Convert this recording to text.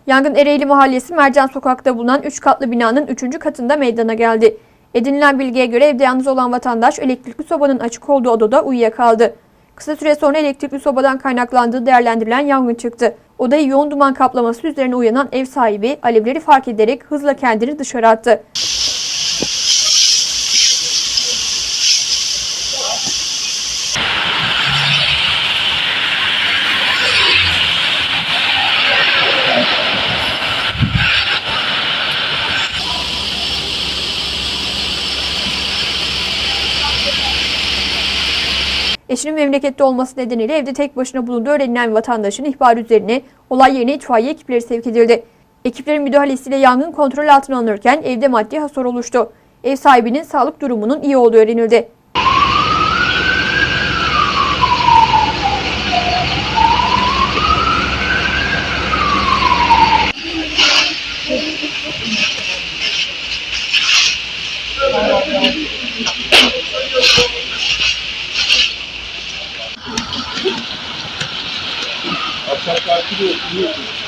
Yangın Ereğli Mahallesi Mercan Sokak'ta bulunan 3 katlı binanın 3. katında meydana geldi. Edinilen bilgiye göre evde yalnız olan vatandaş elektrikli sobanın açık olduğu odada uyuyakaldı. Kısa süre sonra elektrikli sobadan kaynaklandığı değerlendirilen yangın çıktı. Odayı yoğun duman kaplaması üzerine uyanan ev sahibi alevleri fark ederek hızla kendini dışarı attı. Eşinin memlekette olması nedeniyle evde tek başına bulunduğu öğrenilen vatandaşın ihbarı üzerine olay yerine itfaiye ekipleri sevk edildi. Ekiplerin müdahalesiyle yangın kontrol altına alınırken evde maddi hasar oluştu. Ev sahibinin sağlık durumunun iyi olduğu öğrenildi. Akşam partide oturuyorsun.